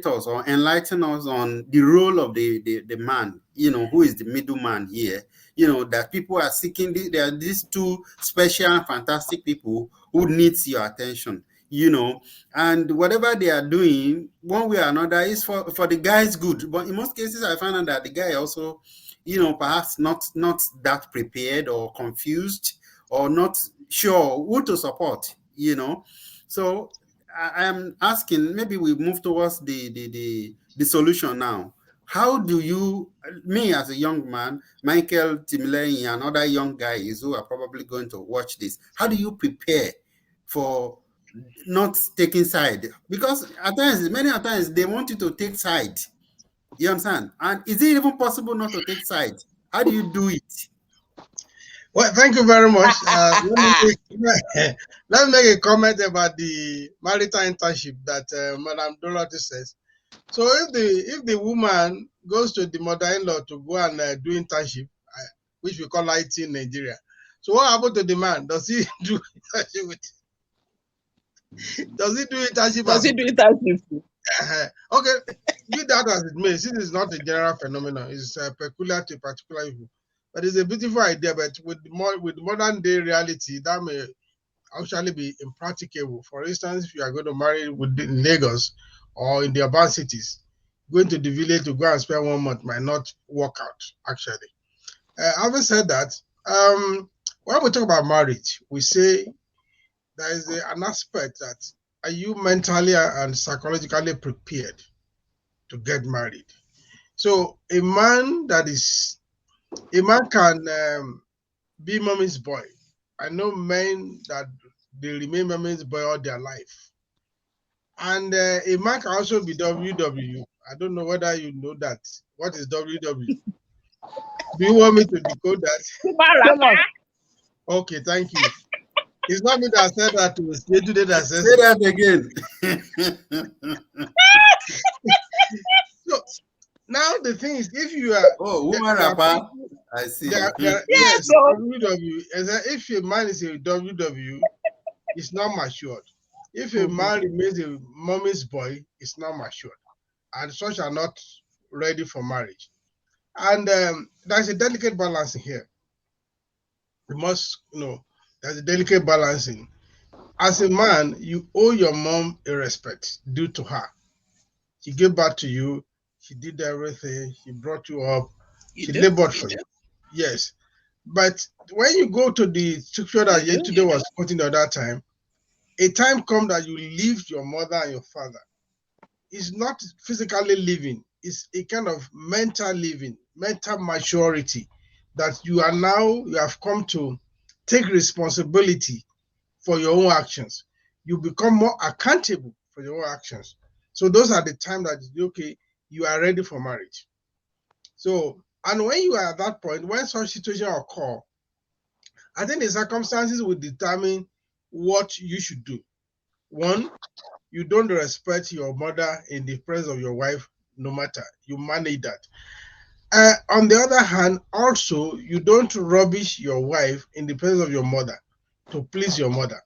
us or enlighten us on the role of the man, who is the middleman here, that people are seeking. There are these two special and fantastic people who needs your attention, and whatever they are doing, one way or another, is for the guy's good. But in most cases, I find out that the guy also, perhaps not that prepared or confused or not sure who to support, So I am asking, maybe we move towards the solution now. How do you, me as a young man, Michael, Timley, and other young guys who are probably going to watch this, how do you prepare for not taking side? Because at times, many times, they want you to take side. You understand? And is it even possible not to take side? How do you do it? Well, thank you very much. Let me make a comment about the marital internship that Madam Dorothy says. So if the woman goes to the mother-in-law to go and do internship, which we call IT in Nigeria, so what happened to the man? Does he do internship with? Does he do internship? Does he do internship? Okay, be that as it may, since it's not a general phenomenon, it's peculiar to particular people. But it's a beautiful idea. But with modern day reality, that may actually be impracticable. For instance, if you are going to marry in Lagos or in the urban cities, going to the village to go and spend 1 month might not work out. Actually, having said that, when we talk about marriage, we say there is an aspect that are you mentally and psychologically prepared to get married? So a man can be mommy's boy. I know men that they remain mommy's boy all their life. And a man can also be WW. I don't know whether you know that. What is WW? Do you want me to decode that? Okay, thank you. It's not me that said that to say today that says say that again. So now the thing is, if you are woman rapper, I see. Yes, WW. If a man is a WW, it's not matured. If a man remains a mommy's boy, it's not matured, and such are not ready for marriage. And there's a delicate balancing here. You must know there's a delicate balancing. As a man, you owe your mom a respect due to her. She gave birth to you. She did everything. She brought you up. She labored for you. Yes. But when you go to the scripture that yesterday was quoting at that time, a time comes that you leave your mother and your father. It's not physically living. It's a kind of mental living, mental maturity that you have come to take responsibility for your own actions. You become more accountable for your own actions. So those are the time that okay, you are ready for marriage. So, and when you are at that point, when such situation occur, I think the circumstances will determine what you should do. One, you don't respect your mother in the presence of your wife, no matter. You manage that. On the other hand, also, you don't rubbish your wife in the presence of your mother to please your mother.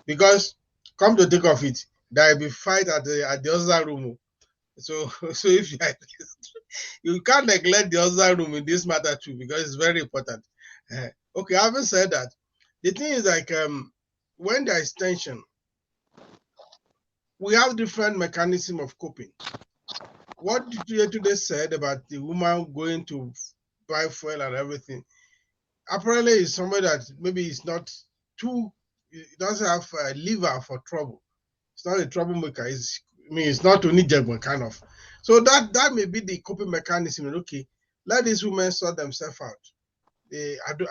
Because, come to think of it, there will be fight at the other room. So if you can't neglect the other room in this matter too, because it's very important. Okay, having said that, the thing is like when there is tension, we have different mechanism of coping. What you today said about the woman going to buy fuel and everything, apparently is somebody that maybe is not it doesn't have a liver for trouble. It's not a troublemaker. It's not only Jagman kind of. So that may be the coping mechanism. Okay, let these women sort themselves out.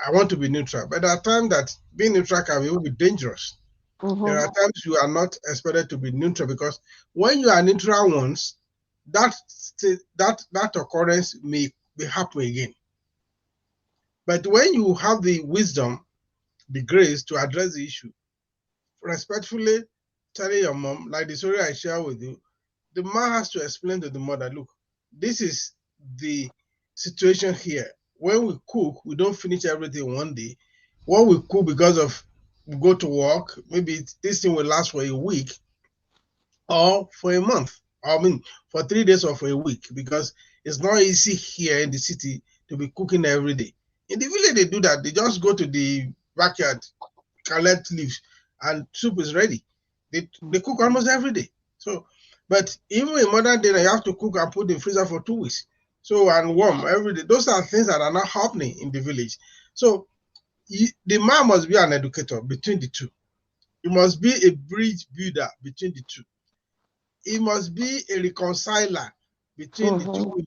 I want to be neutral, but there are times that being neutral can be dangerous. There are times you are not expected to be neutral, because when you are neutral once, that occurrence may be happen again. But when you have the wisdom, the grace to address the issue, respectfully telling your mom, like the story I share with you, the man has to explain to the mother, look, this is the situation here. When we cook, we don't finish everything one day. What we cook, because of we go to work, maybe this thing will last for a week or for a month. I mean, for 3 days or for a week, because it's not easy here in the city to be cooking every day. In the village, they do that. They just go to the backyard, collect leaves, and soup is ready. They cook almost every day. So, but even in modern day, you have to cook and put in the freezer for 2 weeks. So, and warm every day. Those are things that are not happening in the village. So, the man must be an educator between the two. He must be a bridge builder between the two. He must be a reconciler between the two women.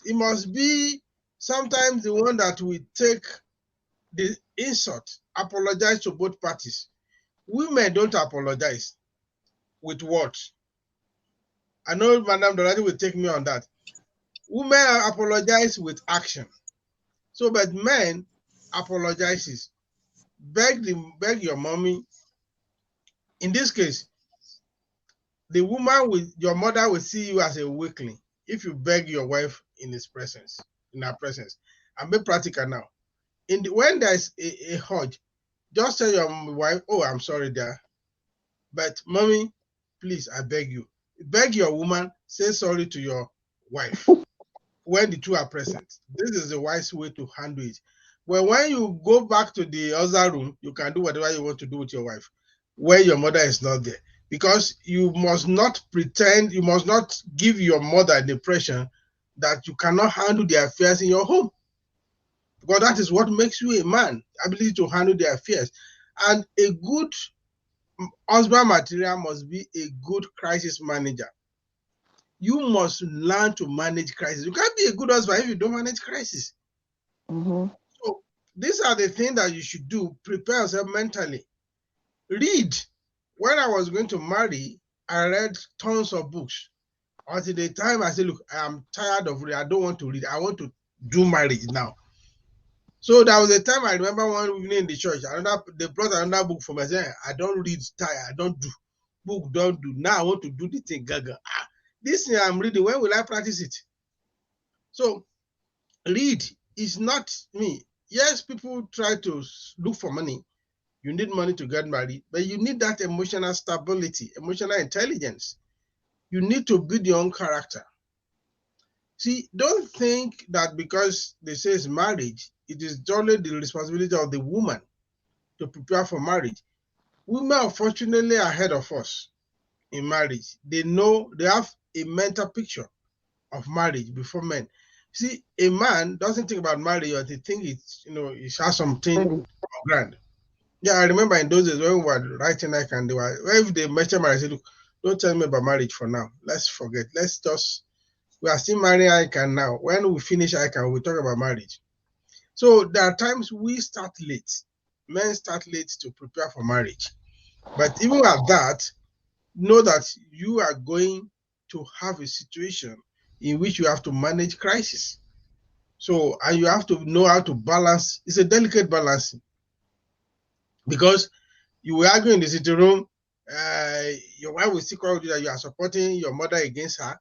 He must be sometimes the one that will take the insult, apologize to both parties. Women don't apologize with words. I know Madam Dorothy will take me on that. Women apologize with action. So, but men apologizes. Beg your mommy. In this case, the woman with your mother will see you as a weakling if you beg your wife in his presence, in her presence. And be practical now. When there's a hug, just tell your wife, "Oh, I'm sorry, dear, but mommy, please, I beg you." Beg your woman, say sorry to your wife when the two are present. This is the wise way to handle it. But when you go back to the other room, you can do whatever you want to do with your wife when your mother is not there. Because you must not pretend, you must not give your mother the impression that you cannot handle the affairs in your home. Because that is what makes you a man, ability to handle the affairs. And a good husband material must be a good crisis manager. You must learn to manage crisis. You can't be a good husband if you don't manage crisis. So these are the things that you should do. Prepare yourself mentally. Read. When I was going to marry, I read tons of books. Until the time I said, look, I'm tired of reading. I don't want to read. I want to do marriage now. So there was a time I remember one evening in the church, they brought another book for me. I said, I don't read, I don't do. Book don't do. Now I want to do the thing, gaga. This thing I'm reading, when will I practice it? So read is not me. Yes, people try to look for money. You need money to get married, but you need that emotional stability, emotional intelligence. You need to build your own character. See, don't think that because they say it's marriage, it is only the responsibility of the woman to prepare for marriage. Women, unfortunately, are ahead of us in marriage. They know, they have a mental picture of marriage before men. See, a man doesn't think about marriage or they think it's, it has something grand. Yeah, I remember in those days when we were writing like and if they mention marriage, I said, look, don't tell me about marriage for now. Let's forget. We are still marrying Icon now. When we finish Icon, we'll talk about marriage. So there are times we start late. Men start late to prepare for marriage. But even at that, know that you are going to have a situation in which you have to manage crisis. So, and you have to know how to balance. It's a delicate balancing because you will argue in the sitting room. Your wife will still call you that you are supporting your mother against her.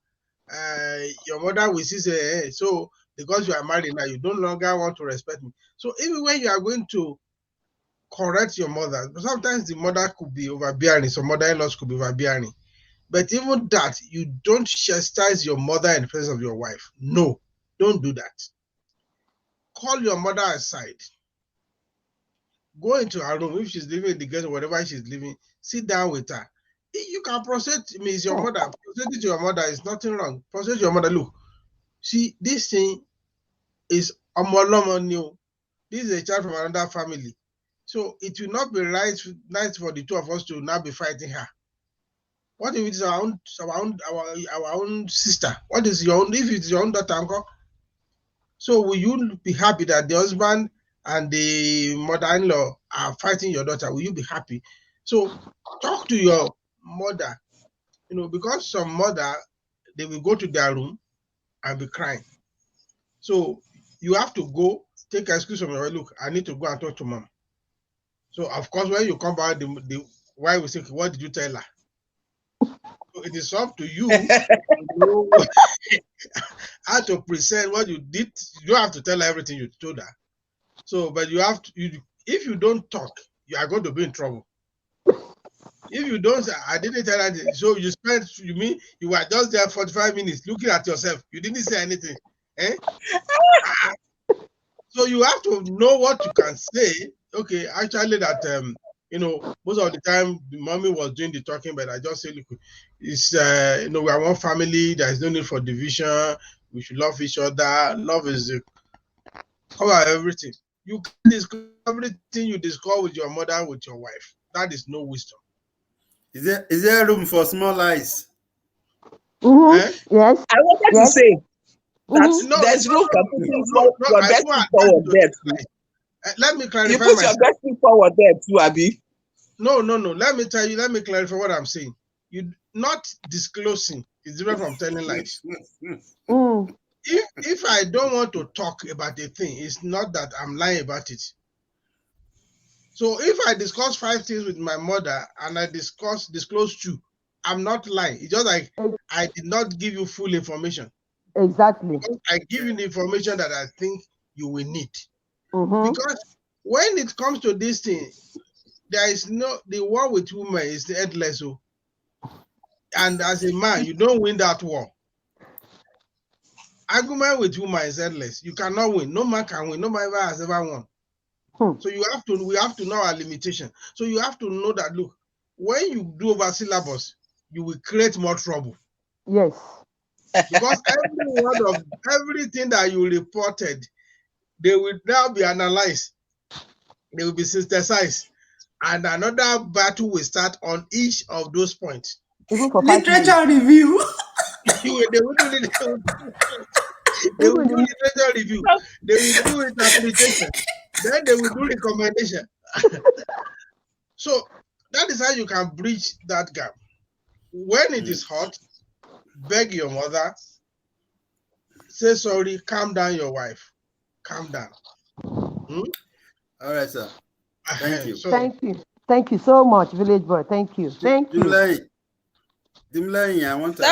Your mother will still say, hey, so because you are married now, you no longer want to respect me. So even when you are going to correct your mother, sometimes the mother could be overbearing, some mother-in-laws could be overbearing. But even that, you don't chastise your mother in the presence of your wife. No, don't do that. Call your mother aside. Go into her room. If she's living in the guest or whatever she's living, sit down with her. You can prostrate, it's your mother. Prostrate to your mother is nothing wrong. Prostrate to your mother. Look, see, this thing is new. This is a child from another family. So it will not be nice for the two of us to now be fighting her. What if it is our own sister? What is your own, if it's your own daughter, uncle? So will you be happy that the husband and the mother-in-law are fighting your daughter? Will you be happy? So talk to your mother, because some mother, they will go to their room and be crying. So you have to go, take an excuse from your, look, I need to go and talk to mom. So of course, when you come back, the wife will say, what did you tell her? So it is up to you to know how to present what you did. You don't have to tell her everything you told her. So, but you have to, if you don't talk, you are going to be in trouble. If you don't, I didn't tell anything. So you spent, you mean you were just there 45 minutes looking at yourself. You didn't say anything. Eh? So you have to know what you can say. Okay, actually, that most of the time the mommy was doing the talking, but I just say, look, it's we are one family. There is no need for division. We should love each other. Love is cover everything. You can discuss everything you discuss with your mother, with your wife. That is no wisdom. Is there room for small lies? Eh? Yes. I wanted to Yes. say that No, there's room for putting your I best don't foot advise you forward to there tell too. lies. Let me You clarify put your myself. best foot forward there too, Abi. No. Let me tell you. Let me clarify what I'm saying. You not disclosing is different from telling lies. If I don't want to talk about a thing, it's not that I'm lying about it. So if I discuss 5 things with my mother and I disclose 2, I'm not lying. It's just like I did not give you full information. Exactly. I give you the information that I think you will need. Mm-hmm. Because when it comes to this thing, there is no, the war with women is endless. And as a man, you don't win that war. Argument with women is endless. You cannot win. No man can win. No man ever has ever won. So we have to know our limitation. So you have to know that, look, when you do over syllabus, you will create more trouble. Yes. Because everything that you reported, they will now be analyzed. They will be synthesized. And another battle will start on each of those points. Even for 5 minutes. Literature review. They will do literature review. They will do interpretation. Then they will do recommendation. So that is how you can bridge that gap. When it is hot, beg your mother, say sorry, calm down your wife. Calm down. All right, sir. Thank you. So, Thank you. Thank you so much, Village Boy. Thank you. Thank you. Dimlay, I want to